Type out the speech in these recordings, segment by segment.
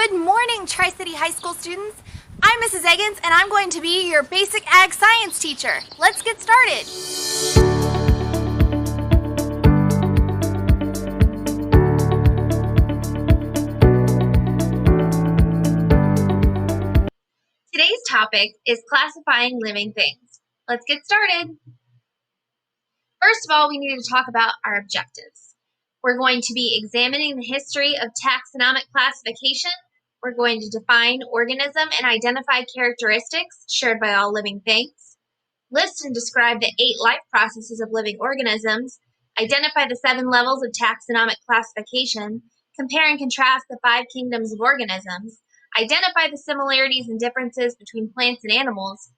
Good morning, Tri-City High School students. I'm Mrs. Eggins, and I'm going to be your basic ag science teacher. Let's get started. Today's topic is classifying living things. Let's get started. First of all, we need to talk about our objectives. We're going to be examining the history of taxonomic classification. We're going to define organism and identify characteristics shared by all living things. List and describe the 8 life processes of living organisms. Identify the 7 levels of taxonomic classification. Compare and contrast the 5 kingdoms of organisms. Identify the similarities and differences between plants and animals.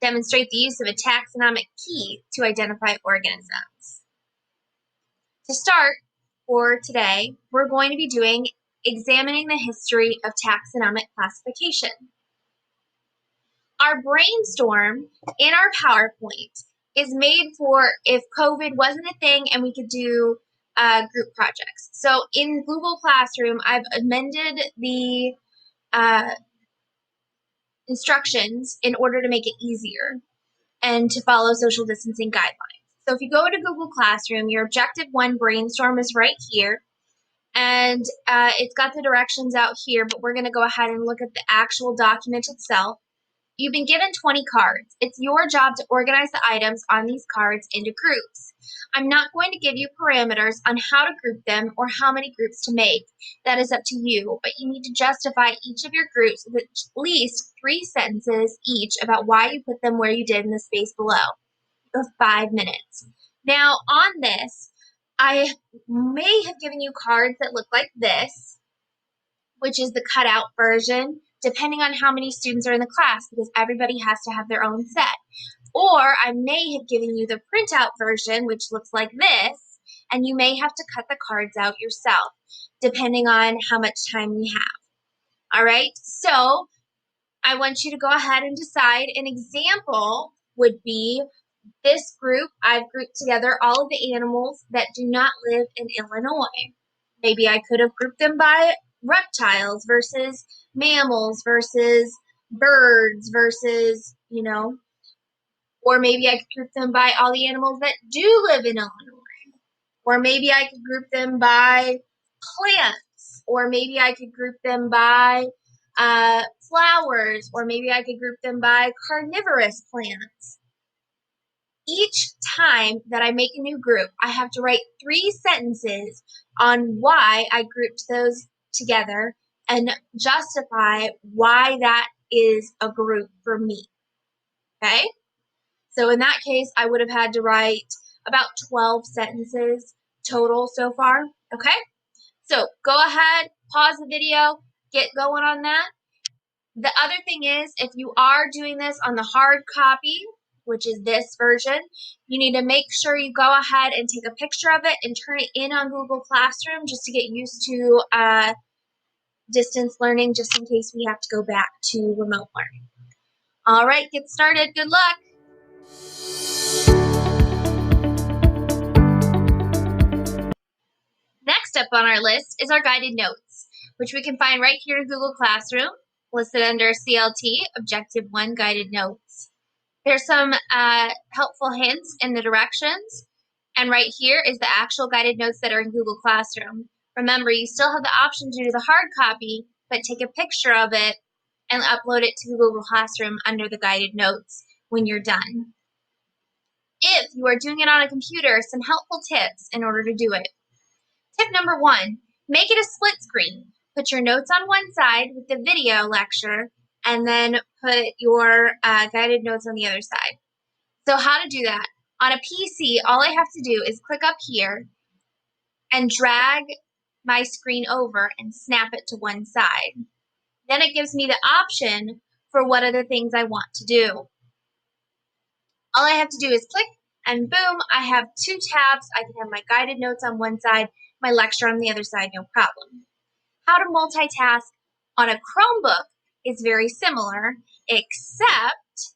Demonstrate the use of a taxonomic key to identify organisms. To start, for today, we're going to be examining the history of taxonomic classification. Our brainstorm in our PowerPoint is made for if COVID wasn't a thing and we could do group projects. So in Google Classroom, I've amended the instructions in order to make it easier and to follow social distancing guidelines. So if you go to Google Classroom, your Objective 1 brainstorm is right here. And it's got the directions out here, but we're going to go ahead and look at the actual document itself. You've been given 20 cards. It's your job to organize the items on these cards into groups. I'm not going to give you parameters on how to group them or how many groups to make. That is up to you, but you need to justify each of your groups with at least 3 sentences each about why you put them where you did in the space below. You have 5 minutes. Now, on this, I may have given you cards that look like this, which is the cutout version, depending on how many students are in the class, because everybody has to have their own set. Or I may have given you the printout version, which looks like this, and you may have to cut the cards out yourself, depending on how much time you have. All right, so I want you to go ahead and decide. An example would be this group. I've grouped together all of the animals that do not live in Illinois. Maybe I could have grouped them by reptiles versus mammals versus birds versus, or maybe I could group them by all the animals that do live in Illinois. Or maybe I could group them by plants. Or maybe I could group them by flowers. Or maybe I could group them by carnivorous plants. Each time that I make a new group, I have to write 3 sentences on why I grouped those together and justify why that is a group for me. Okay? So in that case, I would have had to write about 12 sentences total so far. Okay? So go ahead, pause the video, get going on that. The other thing is, if you are doing this on the hard copy, which is this version, you need to make sure you go ahead and take a picture of it and turn it in on Google Classroom just to get used to distance learning, just in case we have to go back to remote learning. All right, get started. Good luck. Next up on our list is our guided notes, which we can find right here in Google Classroom, listed under CLT, Objective 1 Guided Notes. There's some helpful hints in the directions, and right here is the actual guided notes that are in Google Classroom. Remember, you still have the option to do the hard copy, but take a picture of it and upload it to Google Classroom under the guided notes when you're done. If you are doing it on a computer, some helpful tips in order to do it. Tip number 1, make it a split screen. Put your notes on one side with the video lecture, and then put your guided notes on the other side. So how to do that? On a PC, all I have to do is click up here and drag my screen over and snap it to one side. Then it gives me the option for what other things I want to do. All I have to do is click, and boom, I have 2 tabs. I can have my guided notes on one side, my lecture on the other side, no problem. How to multitask on a Chromebook is very similar, except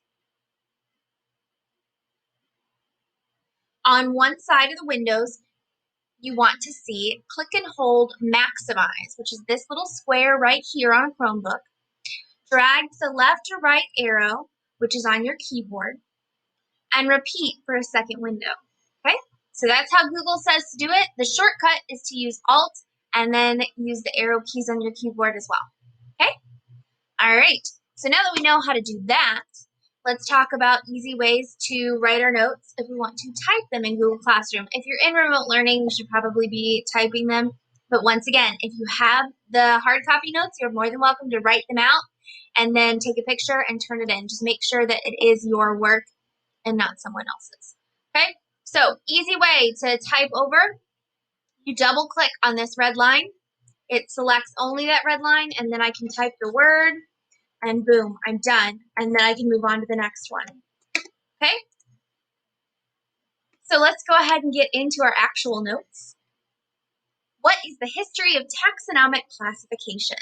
on one side of the windows, you want to see, click and hold maximize, which is this little square right here on a Chromebook. Drag the left or right arrow, which is on your keyboard, and repeat for a second window. Okay, so that's how Google says to do it. The shortcut is to use Alt and then use the arrow keys on your keyboard as well. Okay, all right, so now that we know how to do that, let's talk about easy ways to write our notes if we want to type them in Google Classroom. If you're in remote learning, you should probably be typing them. But once again, if you have the hard copy notes, you're more than welcome to write them out and then take a picture and turn it in. Just make sure that it is your work and not someone else's. Okay, so easy way to type over. You double click on this red line. It selects only that red line, and then I can type the word, and boom, I'm done. And then I can move on to the next one. Okay, so let's go ahead and get into our actual notes. What is the history of taxonomic classification?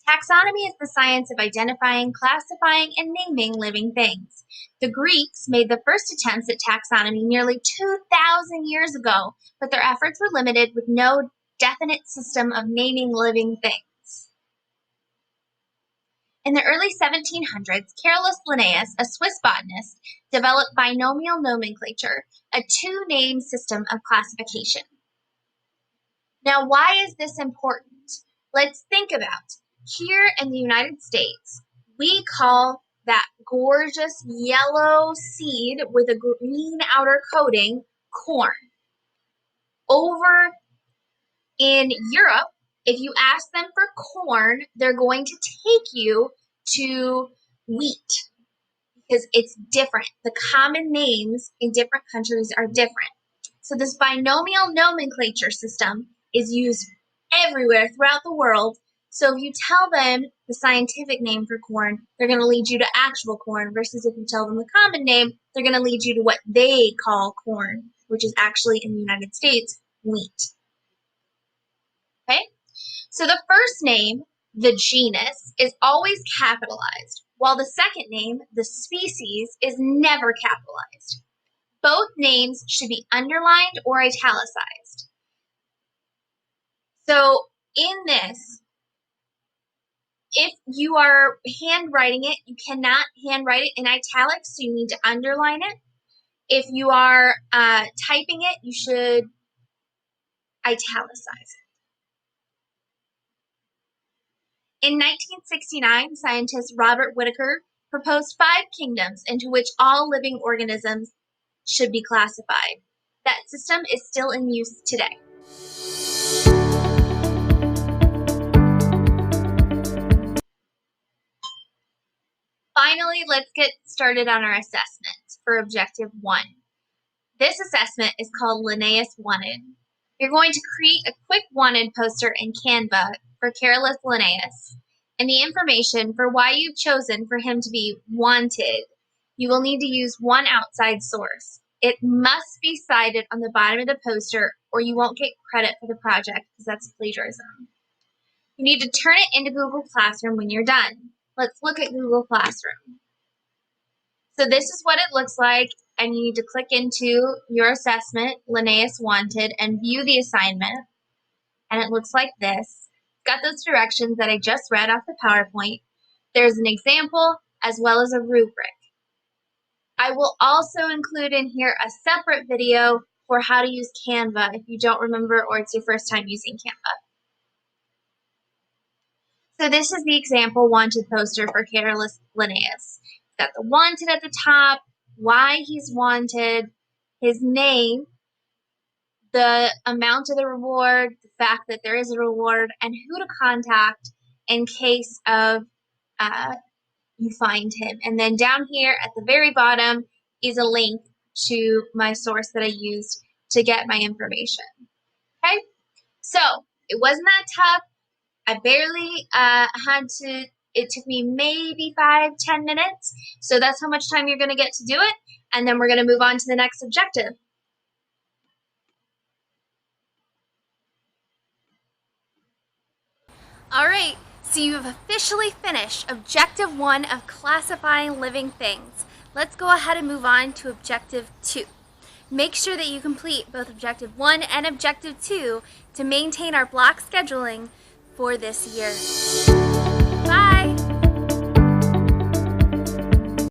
Taxonomy is the science of identifying, classifying, and naming living things. The Greeks made the first attempts at taxonomy nearly 2,000 years ago, but their efforts were limited with no definite system of naming living things. In the early 1700s, Carolus Linnaeus, a Swiss botanist, developed binomial nomenclature, a two-name system of classification. Now, why is this important? Let's think about it. Here in the United States, we call that gorgeous yellow seed with a green outer coating corn. Over in Europe, if you ask them for corn, they're going to take you to wheat because it's different. The common names in different countries are different. So this binomial nomenclature system is used everywhere throughout the world. So if you tell them the scientific name for corn, they're going to lead you to actual corn, versus if you tell them the common name, they're going to lead you to what they call corn, which is actually in the United States, wheat. Okay? So the first name, the genus, is always capitalized, while the second name, the species, is never capitalized. Both names should be underlined or italicized. So in this, if you are handwriting it, you cannot handwrite it in italics, so you need to underline it. If you are typing it, you should italicize it. In 1969, scientist Robert Whittaker proposed 5 kingdoms into which all living organisms should be classified. That system is still in use today. Finally, let's get started on our assessment for Objective 1. This assessment is called Linnaeus Wanted. You're going to create a quick wanted poster in Canva for Carolus Linnaeus, and the information for why you've chosen for him to be wanted. You will need to use one outside source. It must be cited on the bottom of the poster, or you won't get credit for the project because that's plagiarism. You need to turn it into Google Classroom when you're done. Let's look at Google Classroom. So this is what it looks like, and you need to click into your assessment, Linnaeus Wanted, and view the assignment. And it looks like this. It's got those directions that I just read off the PowerPoint. There's an example as well as a rubric. I will also include in here a separate video for how to use Canva if you don't remember or it's your first time using Canva. So this is the example wanted poster for Carolus Linnaeus. It's got the wanted at the top, why he's wanted, his name, the amount of the reward, the fact that there is a reward, and who to contact in case of you find him. And then down here at the very bottom is a link to my source that I used to get my information. Okay, so it wasn't that tough. I barely had to, it took me maybe 5-10 minutes. So that's how much time you're going to get to do it. And then we're going to move on to the next objective. All right, so you've officially finished Objective 1 of classifying living things. Let's go ahead and move on to Objective 2. Make sure that you complete both Objective 1 and Objective 2 to maintain our block scheduling for this year.